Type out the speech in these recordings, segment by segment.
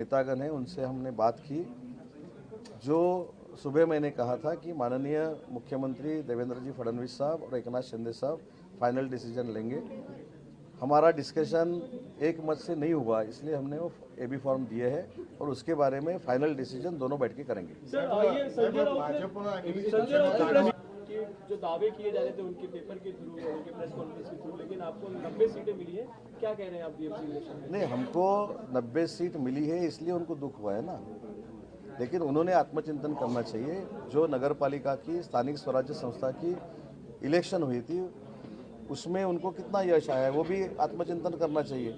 नेतागण हैं, उनसे हमने बात की। जो सुबह मैंने कहा था कि माननीय मुख्यमंत्री देवेंद्र जी फडणवीस साहब और एकनाथ शिंदे साहब फाइनल डिसीजन लेंगे। हमारा डिस्कशन एक मत से नहीं हुआ, इसलिए हमने वो एबी फॉर्म दिए हैं और उसके बारे में फाइनल डिसीजन दोनों बैठ के करेंगे। कि जो दावे किए जा रहे थे उनके पेपर के थ्रू, उनके प्रेस कॉन्फ्रेंस के थ्रू, लेकिन आपको 90 सीटें मिली है, क्या कह रहे हैं आप बीएमसी इलेक्शन में? नहीं, हमको 90 सीट मिली है इसलिए उनको दुख हुआ है ना, लेकिन उन्होंने आत्मचिंतन करना चाहिए। जो नगर पालिका की स्थानिक स्वराज्य संस्था की इलेक्शन हुई थी उसमें उनको कितना यश आया है वो भी आत्मचिंतन करना चाहिए।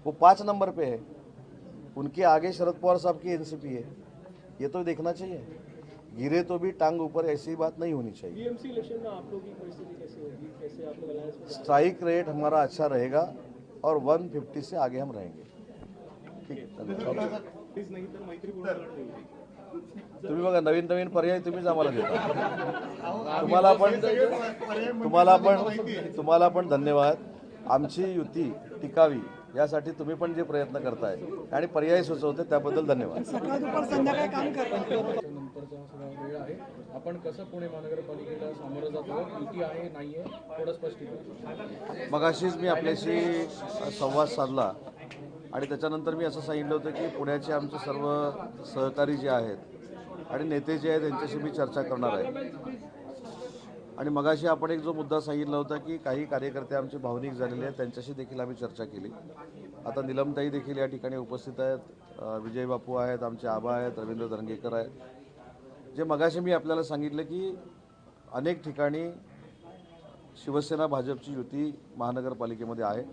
वो 5 नंबर पे है, उनके आगे शरद पवार साहब की एनसीपी है, ये तो देखना चाहिए। गिरे तो भी टांग ऊपर, ऐसी बात नहीं होनी चाहिए। बीएमसी इलेक्शन में आप लोगों की परिस्थिति कैसे होगी, कैसे आप लोग अलायंस में? स्ट्राइक रेट हमारा अच्छा रहेगा और 150 से आगे हम रहेंगे। ठीक, तुम्ही बघा, नवीन नवीन पर्याय तुम्हीच आम्हाला देता। तुम्हाला पण धन्यवाद। आमची युती टिकावी यासाठी तुम्ही पण जे प्रयत्न करताय आणि पर्याय सुचवते त्याबद्दल धन्यवाद। सकाळ दुपार संध्याकाळी काम करतात। नंतरचा सगळा वेळ आहे, आपण कसं पुणे महानगरपालिकेला सामोरं जातो, युती आहे नाहीये, थोडं स्पष्टीकरण। मगाशीच मी आपल्याशी संवाद साधला आणि त्याच्यानंतर मी असं सांगितलं होतं की पुण्याचे आमचे सर्व सहकारी जे आहेत आणि नेते जे आहेत त्यांच्याशी मी चर्चा करणार आहे। आणि मगाशी आपण एक जो मुद्दा सांगितला होता की काही कार्यकर्ते आमचे भावनिक झालेले आहेत, त्यांच्याशी देखील आम्ही चर्चा केली। आता निलमताई देखील या ठिकाणी उपस्थित आहेत, विजय बापू आहेत, आमचे आबा आहेत, रवींद्र धरंगेकर आहेत। जे मगाशी मी आपल्याला सांगितलं की अनेक ठिकाणी शिवसेना भाजपची युती महानगरपालिकेमध्ये आहे।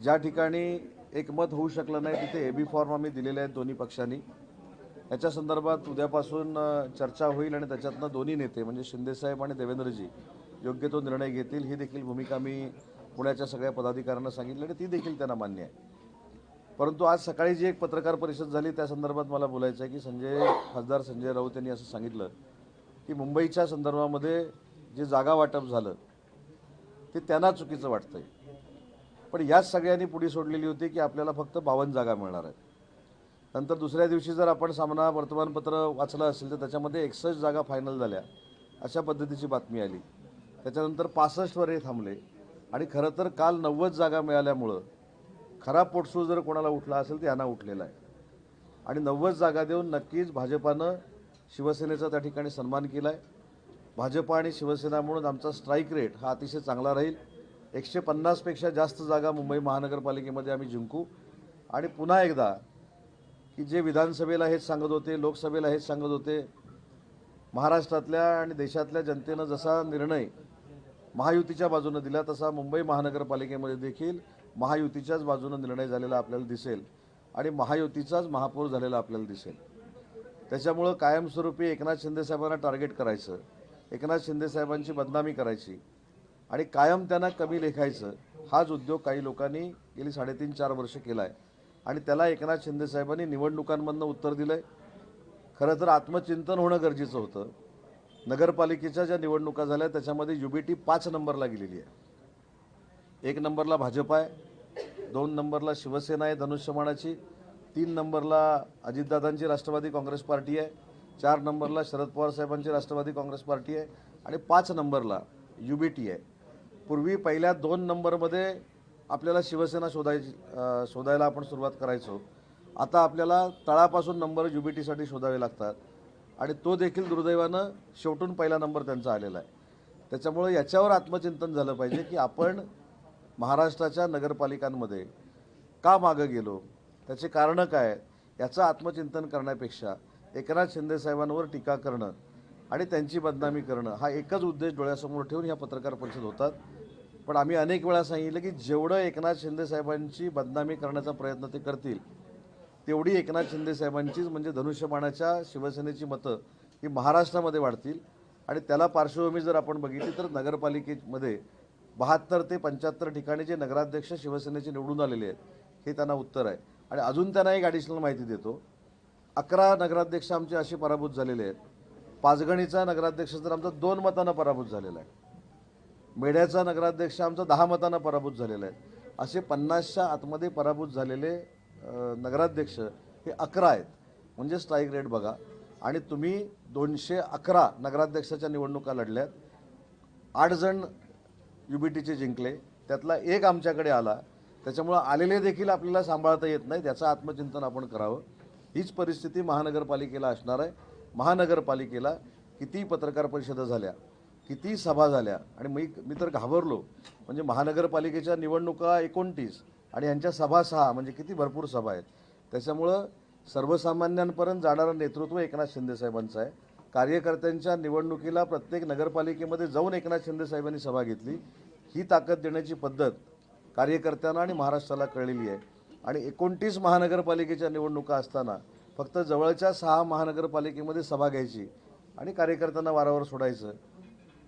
ज्या ठिकाणी एकमत होऊ शकलं नाही तिथे एबी फॉर्म आम्ही दिलेले आहेत दोन्ही पक्षांनी। याच्या संदर्भात उद्यापासून चर्चा होईल आणि त्याच्यातनं दोन्ही नेते म्हणजे शिंदेसाहेब आणि देवेंद्रजी योग्य तो निर्णय घेतील। ही देखील भूमिका मी पुण्याच्या सगळ्या पदाधिकाऱ्यांना सांगितली आणि ती देखील त्यांना मान्य आहे। परंतु आज सकाळी जी एक पत्रकार परिषद झाली त्या संदर्भात मला बोलायचं आहे की खासदार संजय राऊत यांनी असं सांगितलं की मुंबईच्या संदर्भामध्ये जे जागा वाटप झालं ते त्यांना चुकीचं वाटतंय, पण याच सगळ्यांनी पुढे सोडलेली होती की आपल्याला फक्त 52 जागा मिळणार आहेत। नंतर दुसऱ्या दिवशी जर आपण सामना वर्तमानपत्र वाचलं असेल तर त्याच्यामध्ये 61 जागा फायनल झाल्या अशा पद्धतीची बातमी आली। त्याच्यानंतर 65 वर हे थांबले आणि खरं तर काल 90 जागा मिळाल्यामुळं खरा पोटसूळ जर कोणाला उठला असेल तर यांना उठलेला आहे। आणि 90 जागा देऊन नक्कीच भाजपानं शिवसेनेचा त्या ठिकाणी सन्मान केला आहे। भाजप आणि शिवसेना म्हणून आमचा स्ट्राईक रेट हा अतिशय चांगला राहील। 150 पेक्षा जास्त जागा मुंबई महानगरपालिकेमध्ये आम्ही जिंकू आणि पुन्हा एकदा की जे विधानसभेला हेच सांगत होते, लोकसभेला हेच सांगत होते, महाराष्ट्रातल्या आणि देशातल्या जनतेनं जसा निर्णय महायुतीच्या बाजूने दिला तसा मुंबई महानगरपालिकेमध्ये देखील महायुतीच्याच बाजूने निर्णय झालेला आपल्याला दिसेल आणि महायुतीचाच महापौर झालेला आपल्याला दिसेल। त्याच्यामुळं कायमस्वरूपी एकनाथ शिंदे साहेबांना टार्गेट करायचं, एकनाथ शिंदे साहेबांची बदनामी करायची आणि कायम त्यांना कमी लेखायचं, हाच उद्योग काही लोकांनी गेली 3.5-4 वर्ष केला आहे आणि त्याला एकनाथ शिंदे साहेबांनी निवडणुकांमधनं उत्तर दिलं आहे। खरं तर आत्मचिंतन होणं गरजेचं होतं। नगरपालिकेच्या ज्या निवडणुका झाल्या त्याच्यामध्ये युबीटी 5 नंबरला गेलेली आहे। 1 नंबरला भाजप आहे, 2 नंबरला शिवसेना आहे धनुष्यबाणाची, 3 नंबरला अजितदादांची राष्ट्रवादी काँग्रेस पार्टी आहे, 4 नंबरला शरद पवार साहेबांची राष्ट्रवादी काँग्रेस पार्टी आहे आणि 5 नंबरला युबीटी आहे। पूर्वी पहिल्या 2 नंबरमध्ये आपल्याला शिवसेना शोधायला आपण सुरुवात करायचो, आता आपल्याला तळापासून नंबर युबीटीसाठी शोधावे लागतात आणि तो देखील दुर्दैवानं शेवटून पहिला नंबर त्यांचा आलेला आहे। त्याच्यामुळे याच्यावर आत्मचिंतन झालं पाहिजे की आपण महाराष्ट्राच्या नगरपालिकांमध्ये का मागं गेलो, त्याचे कारणं काय, याचं आत्मचिंतन करण्यापेक्षा एकनाथ शिंदे साहेबांवर टीका करणं आणि त्यांची बदनामी करणं हा एकच उद्देश डोळ्यासमोर ठेवून ह्या पत्रकार परिषद होतात। पण आम्ही अनेक वेळा सांगितलं की जेवढं एकनाथ शिंदे साहेबांची बदनामी करण्याचा प्रयत्न ते करतील तेवढी एकनाथ शिंदे साहेबांचीच म्हणजे धनुष्यबाणाच्या शिवसेनेची मतं ही महाराष्ट्रामध्ये वाढतील। आणि त्याला पार्श्वभूमी जर आपण बघितली तर नगरपालिकेमध्ये 72 ते 75 ठिकाणी जे नगराध्यक्ष शिवसेनेचे निवडून आलेले आहेत हे त्यांना उत्तर आहे। आणि अजून त्यांना एक ॲडिशनल माहिती देतो, 11 नगराध्यक्ष आमचे असे पराभूत झालेले आहेत। पाचगणीचा नगराध्यक्ष तर आमचा 2 मतांना पराभूत झालेला आहे, मेढ्याचा नगराध्यक्ष आमचा 10 मतांना पराभूत झालेला आहे। असे 50च्या आतमध्ये पराभूत झालेले नगराध्यक्ष हे 11 आहेत, म्हणजे स्ट्राईक रेट बघा. आणि तुम्ही 211 नगराध्यक्षाच्या निवडणुका लढल्यात, 8 जण UBTचे जिंकले, त्यातला एक आमच्याकडे आला. त्याच्यामुळं आलेले देखील आपल्याला सांभाळता येत नाही, त्याचं आत्मचिंतन आपण करावं. हीच परिस्थिती महानगरपालिकेला असणार आहे. महानगरपालिकेला किती पत्रकार परिषदा झाल्या, किती सभा झाल्या, आणि मी तर घाबरलो. म्हणजे महानगरपालिकेच्या निवडणुका 29 आणि यांच्या सभा 6, म्हणजे किती भरपूर सभा आहेत. त्याच्यामुळं सर्वसामान्यांपर्यंत जाणारं नेतृत्व एकनाथ शिंदेसाहेबांचं आहे. कार्यकर्त्यांच्या निवडणुकीला प्रत्येक नगरपालिकेमध्ये जाऊन एकनाथ शिंदेसाहेबांनी सभा घेतली. ही ताकद देण्याची पद्धत कार्यकर्त्यांना आणि महाराष्ट्राला कळलेली आहे. आणि 29 महानगरपालिकेच्या निवडणुका असताना फक्त जवळच्या 6 महानगरपालिकेमध्ये सभा घ्यायची आणि कार्यकर्त्यांना वारावर सोडायचं,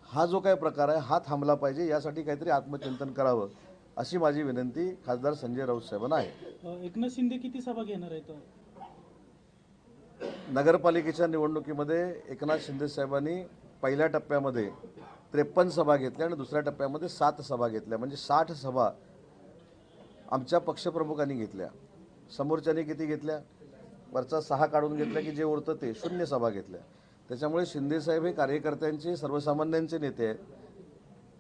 हा जो काय प्रकार आहे हा थांबला पाहिजे. यासाठी काहीतरी आत्मचिंतन करावं अशी माझी विनंती खासदार संजय राऊत साहेबांना आहे. एकनाथ शिंदे किती सभा घेणार आहेत? नगरपालिकेच्या निवडणुकीमध्ये एकनाथ शिंदे साहेबांनी पहिल्या टप्प्यामध्ये 53 सभा घेतल्या आणि दुसऱ्या टप्प्यामध्ये 7 सभा घेतल्या, म्हणजे 60 सभा आमच्या पक्षप्रमुखांनी घेतल्या. समोरच्यांनी किती घेतल्या? वरचा 6 काढून घेतल्या की जे उरतं ते 0 सभा घेतल्या. त्याच्यामुळे शिंदेसाहेब हे कार्यकर्त्यांचे, सर्वसामान्यांचे नेते आहेत.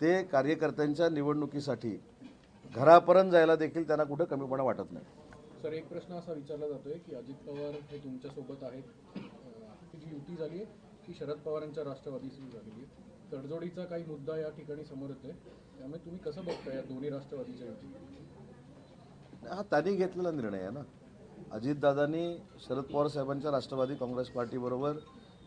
ते कार्यकर्त्यांच्या निवडणुकीसाठी घरापर्यंत जायला देखील त्यांना कुठं कमीपणा वाटत नाही. सर, एक प्रश्न असा विचारला जातोय की अजित पवार हे तुमच्यासोबत आहेत, आपली जी युती झाली आहे ती शरद पवारांच्या राष्ट्रवादीशी झालेली आहे. तडजोडीचा काही मुद्दा या ठिकाणी समोर येतोय, त्यामुळे तुम्ही कसं बघता या दोन्ही राष्ट्रवादीच्या युती? हा त्यांनी घेतलेला निर्णय आहे ना. अजितदादांनी शरद पवार साहेबांच्या राष्ट्रवादी काँग्रेस पार्टीबरोबर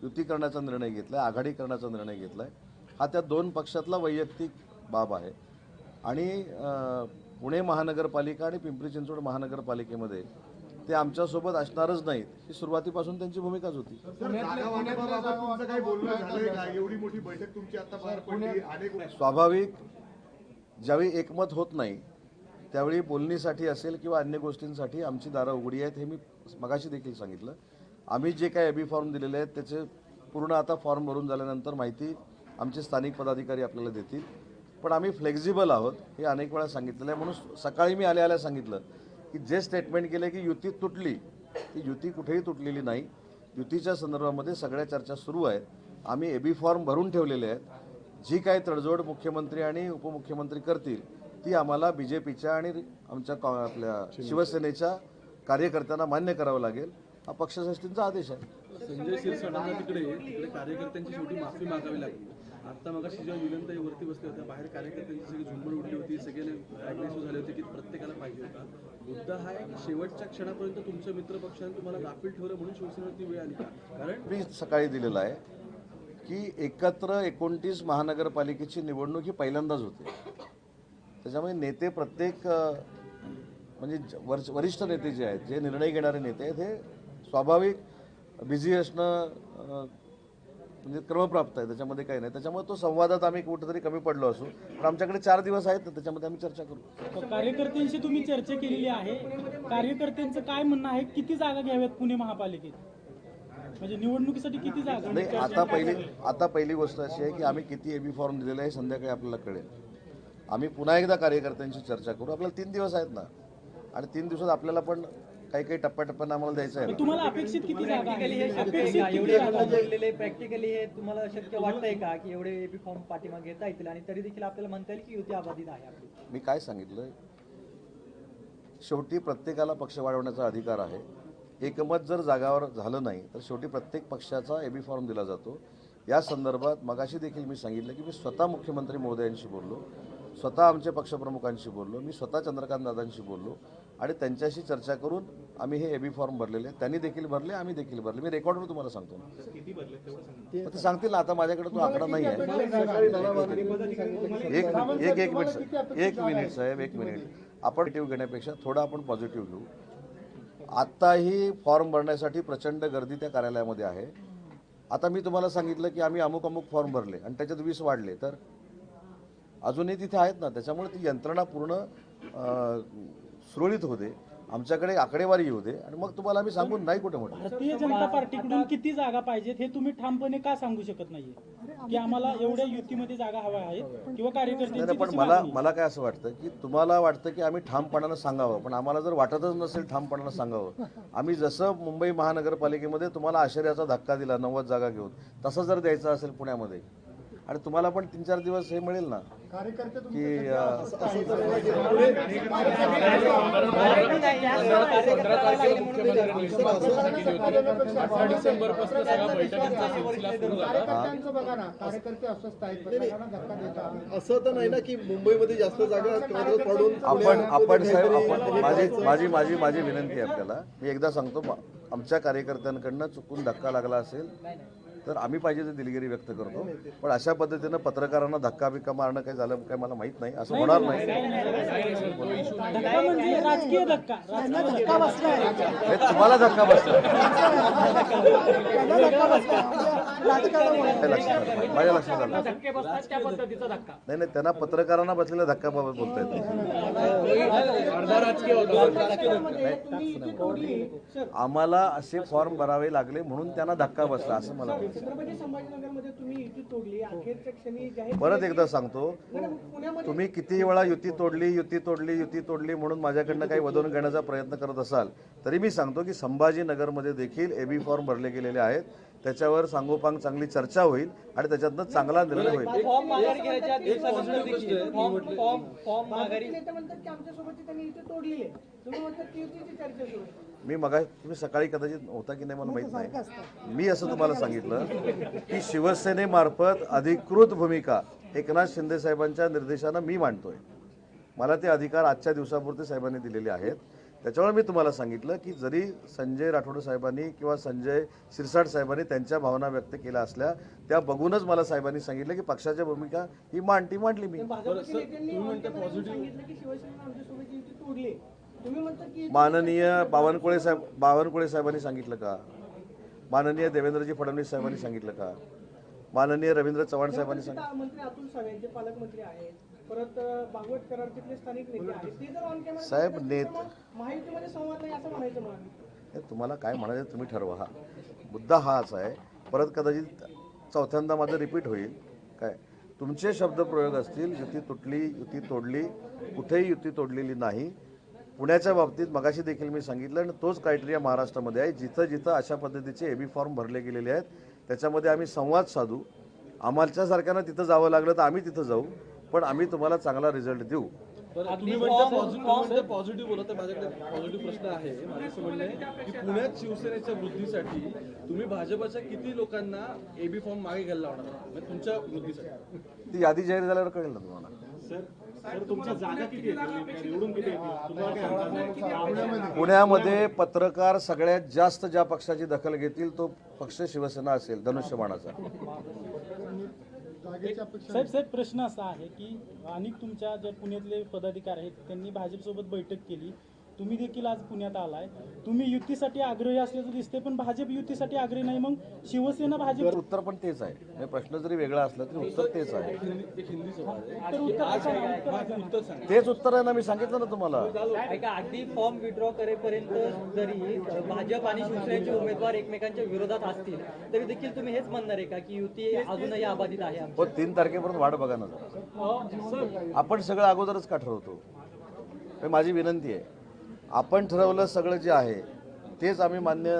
युती करण्याचा निर्णय घेतला आहे, आघाडी करण्याचा निर्णय घेतला आहे. हा त्या दोन पक्षातला वैयक्तिक बाब आहे. आणि पुणे महानगरपालिका आणि पिंपरी चिंचवड महानगरपालिकेमध्ये ते आमच्यासोबत असणारच नाहीत, ही सुरुवातीपासून त्यांची भूमिकाच होती. स्वाभाविक ज्यावेळी एकमत होत नाही त्यावेळी बोलणीसाठी असेल किंवा अन्य गोष्टींसाठी आमची दारं उघडी आहेत, हे मी मगाशी देखील सांगितलं. आम्ही जे काही एबी फॉर्म दिलेले आहेत त्याचे पूर्ण आता फॉर्म भरून झाल्यानंतर माहिती आमचे स्थानिक पदाधिकारी आपल्याला देतील. पण आम्ही फ्लेक्झिबल आहोत हे अनेक वेळा सांगितलेलं आहे. म्हणून सकाळी मी आल्या सांगितलं की जे स्टेटमेंट केलं की युती तुटली, ती युती कुठेही तुटलेली नाही. युतीच्या संदर्भामध्ये सगळ्या चर्चा सुरू आहेत. आम्ही एबी फॉर्म भरून ठेवलेले आहेत. जी काही तडजोड मुख्यमंत्री आणि उपमुख्यमंत्री करतील ती आम्हाला BJPच्या आणि आमच्या आपल्या शिवसेनेच्या कार्यकर्त्यांना मान्य करावं लागेल. हा पक्षश्रेष्ठींचा आदेश आहे. संजय शिरसाटांना तिकडे कार्यकर्त्यांची शेवटी माफी मागावी लागली. आता मग जेव्हा विलंताई वरती बसले होत्या, बाहेर कार्यकर्त्यांची सगळी झुंबड उडली होती, सगळ्यांनी ॲग्रेसिव्ह झाले होते की प्रत्येकाला पाहिजे होता. मुद्दा हा आहे की शेवटच्या क्षणापर्यंत तुमच्या मित्रपक्षाने तुम्हाला गाफील ठेवलं म्हणून शिवसेनेवरती वेळ आली का? कारण मी सकाळी दिलेला आहे की एकत्र 29 महानगरपालिकेची निवडणूक ही पहिल्यांदाच होते. त्याच्यामुळे नेते प्रत्येक म्हणजे वरिष्ठ नेते जे आहेत, जे निर्णय घेणारे नेते आहेत, हे स्वाभाविक बिझी असणं म्हणजे क्रमप्राप्त आहे, त्याच्यामध्ये काही नाही. त्याच्यामुळे तो संवादात आम्ही कुठेतरी कमी पडलो असू, पण आमच्याकडे 4 दिवस आहेत ना, त्याच्यामध्ये आम्ही चर्चा करू. कार्यकर्त्यांशी तुम्ही चर्चा केलेली आहे. कार्यकर्त्यांचं काय म्हणणं आहे, किती जागा घ्याव्यात पुणे महापालिकेत? म्हणजे निवडणुकीसाठी किती जागा? नाही, आता पहिली गोष्ट अशी आहे की आम्ही किती एबी फॉर्म दिलेले आहे संध्याकाळी आपल्याला कळेल. आम्ही पुन्हा एकदा कार्यकर्त्यांशी चर्चा करू. आपल्याला 3 दिवस आहेत ना, आणि 3 दिवसात आपल्याला पण काही काही टप्प्याटप्प्यानं आम्हाला द्यायचं आहे. तुम्हाला अपेक्षित किती जागा प्रॅक्टिकली हे तुम्हाला शक्य वाटतंय का की एवढे एबी फॉर्म पाठीमागे घेता येतील आणि तरी देखील आपल्याला म्हणता येईल की युती अबाधित आहे आपली? मी काय सांगितलं, शेवटी प्रत्येकाला पक्ष वाढवण्याचा अधिकार आहे. एकमत जर जागावर झालं नाही तर शेवटी प्रत्येक पक्षाचा एबी फॉर्म दिला जातो. या संदर्भात मगाशी देखील मी सांगितलं की मी स्वतः मुख्यमंत्री महोदयांशी बोललो, स्वतः आमचे पक्षप्रमुखांशी बोललो, मी स्वतः चंद्रकांत दादांशी बोललो आणि त्यांच्याशी चर्चा करून आम्ही हे एबी फॉर्म भरलेले. त्यांनी देखील भरले, आम्ही देखील भरले. मी रेकॉर्डवर तुम्हाला सांगतो ना. ते सांगतील ना, आता माझ्याकडे तो आकडा नाही आहे. एक मिनिट साहेब, एक मिनिट. आपण पॉझिटिव्ह घेण्यापेक्षा थोडं आपण पॉझिटिव्ह घेऊ. आत्ताही फॉर्म भरण्यासाठी प्रचंड गर्दी त्या कार्यालयामध्ये आहे. आता मी तुम्हाला सांगितलं की आम्ही अमुक फॉर्म भरले आणि त्याच्यात 20 वाढले, तर अजूनही तिथे आहेत ना. त्याच्यामुळे ती यंत्रणा पूर्ण सुरळीत होते, आमच्याकडे आकडेवारी येऊ दे आणि मग तुम्हाला आम्ही सांगून नाही कुठे मोठं. भारतीय जनता पार्टीकडून किती जागा पाहिजेत हे तुम्ही ठामपणे का सांगू शकत नाहीये? की आम्हाला एवढ्या युतीमध्ये जागा हव्या आहेत किंवा नाही कार्यकर्त्यांची नाही, पण तशी मला मागणी आहे. मला काय असं वाटतं की तुम्हाला वाटतं की आम्ही ठामपणानं सांगावं, पण आम्हाला जर वाटतच नसेल ठामपणानं सांगावं, आम्ही जसं मुंबई महानगरपालिकेमध्ये तुम्हाला आश्चर्याचा धक्का दिला 90 जागा घेऊन, तसं जर द्यायचं असेल पुण्यामध्ये, आणि तुम्हाला पण 3-4 दिवस हे मिळेल ना की डिसेंबरपासून सगळ्या बैठकींचा सिलसिला सुरू झाला. कार्यकर्ते अस्वस्थ आहेत प्रशासनाला धक्का देतात. असं तर नाही ना की मुंबईमध्ये जास्त जागा पडून आपण साहेब माझी विनंती आहे आपल्याला, मी एकदा सांगतो, आमच्या कार्यकर्त्यांकडनं चुकून धक्का लागला असेल तर आम्ही पाहिजे ते दिलगिरी व्यक्त करतो, पण अशा पद्धतीनं पत्रकारांना धक्का बिक्का मारणं काही झालं काय मला माहित नाही, असं होणार नाही. धक्का म्हणजे राजकीय धक्का. धक्का बसलाय. हे तुम्हाला धक्का बसला हे लक्षात आलं. माझ्या लक्षात आलं. धक्के बसतात त्या पद्धतीचा धक्का. नाही नाही, त्यांना पत्रकारांना बसलेल्या धक्क्याबाबत बोलता येतं. अर्धा राजकीय होता. आम्हाला असे फॉर्म भरावे लागले म्हणून त्यांना धक्का बसला असं मला वाटतं. छत्रपती संभाजीनगरमध्ये तुम्ही युती तोडली, अखेरच्या क्षणी जाहीर परत एकदा सांगतो, तुम्ही किती वेळा युती तोडली म्हणून माझ्याकडनं काही वदवून घेण्याचा प्रयत्न करत असाल तरी मी सांगतो की संभाजीनगरमध्ये देखील एबी फॉर्म भरले गेलेले आहेत, त्याच्यावर सांगोपांग चांगली चर्चा होईल आणि त्याच्यातनं चांगला निर्णय होईल. फॉर्म माघारी घ्यायच्या दिवसानंतर देखील फॉर्म माघारी नेते म्हणतात की आमच्यासोबत त्यांनी युती तोडलेली आहे. तुम्ही म्हणतात की युतीची चर्चा सुरू आहे. मी तुम्ही सकाळी कदाचित होता की नाही मला माहित नाही, मी असं तुम्हाला सांगितलं की शिवसेनेमार्फत अधिकृत भूमिका एकनाथ शिंदे साहेबांच्या निर्देशानं मी मांडतोय. मला ते अधिकार आजच्या दिवसापुरते साहेबांनी दिलेले आहेत. त्याच्यामुळे मी तुम्हाला सांगितलं की जरी संजय राठोड साहेबांनी किंवा संजय शिरसाट साहेबांनी त्यांच्या भावना व्यक्त केल्या असल्या, त्या बघूनच मला साहेबांनी सांगितलं की पक्षाच्या भूमिका ही मांडली मी. भाजपच्या नेत्यांनी सांगितलं की शिवसेनेनं आमच्यासोबत युती तोडली. तुम्ही म्हणतात की माननीय बावनकुळे साहेबांनी सांगितलं का? माननीय देवेंद्रजी फडणवीस साहेबांनी सांगितलं का? माननीय रवींद्र चव्हाण साहेबांनी सांगितलं. मंत्री अतुल सावे जे पालकमंत्री आहेत, परत भागवत कराड तिथले स्थानिक नेते आहेत, ते जर ऑन कॅमेरा साहेब महायुतीमध्ये संवाद नाही असं म्हणायचं मला. हे तुम्हाला काय म्हणायचं तुम्ही ठरवा. हा मुद्दा हाच आहे. परत कदाचित चौथ्यांदा माझं रिपीट होईल. काय तुमचे शब्दप्रयोग असतील, युती तुटली, युती तोडली, कुठेही युती तोडलेली नाही. पुण्याच्या बाबतीत मगाशी देखील मी सांगितलं आणि तोच क्रायटेरिया महाराष्ट्रामध्ये आहे. जिथं जिथं अशा पद्धतीचे एबी फॉर्म भरले गेलेले आहेत त्याच्यामध्ये आम्ही संवाद साधू. आम्हाच्यासारख्यांना तिथं जावं लागलं तर आम्ही तिथं जाऊ, पण आम्ही तुम्हाला चांगला रिझल्ट देऊ. तुम्ही म्हणता पॉझिटिव्ह बोलत आहे. माझ्याकडे पॉझिटिव्ह प्रश्न आहे. माझं असं म्हणणं आहे की पुण्यात शिवसेनेच्या वृद्धीसाठी तुम्ही भाजपच्या किती लोकांना एबी फॉर्म मागे घ्यायला लावणार आहात? म्हणजे तुमच्या वृद्धीसाठी ती यादी जाहीर झाल्यावर कळेल ना तुम्हाला. पुण्यामध्ये पत्रकार सगळ्यात जास्त ज्या पक्षाची दखल घेतील तो पक्ष शिवसेना असेल, धनुष्यबाणाचा. साहेब प्रश्न असा आहे की अनेक तुमच्या ज्या पुण्यातले पदाधिकारी आहेत त्यांनी भाजपसोबत बैठक केली, तुम्ही देखील आज पुण्यात आलाय, तुम्ही युतीसाठी आग्रही असल्याचं दिसतंय, पण भाजप युतीसाठी आग्रही नाही, मग शिवसेना भाजप. उत्तर पण तेच आहे. म्हणजे प्रश्न जरी वेगळा असला तरी उत्तर तेच आहे. तेच उत्तर आहे ना, मी सांगितलं ना तुम्हाला. ऐका, अगदी फॉर्म विड्रॉ करेपर्यंत जरी भाजप आणि शिवसेनेचे उमेदवार एकमेकांच्या विरोधात असतील तरी देखील तुम्ही हेच म्हणणार आहे का की युती अजूनही अबाधित आहे आमची? हो, 3 तारखेपर्यंत वाट बघा ना जरा. आपण सगळं अगोदरच का ठरवतो? हे माझी विनंती आहे. आपण ठरवलं सगळं जे आहे तेच आम्ही मान्य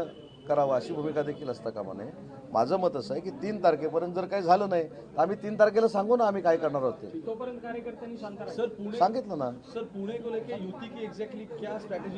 करावं अशी भूमिका देखील असता कामा नये. माझं मत असं आहे की 3 तारखेपर्यंत जर काही झालं नाही तर आम्ही 3 तारखेला सांगू ना आम्ही काय करणार आहोत ते. तोपर्यंत कार्यकर्त्यांनी शांत राहायचं. सर पुणे सांगितलं ना. सर पुणे को लेके युती की एग्जैक्टली क्या स्ट्रैटेजी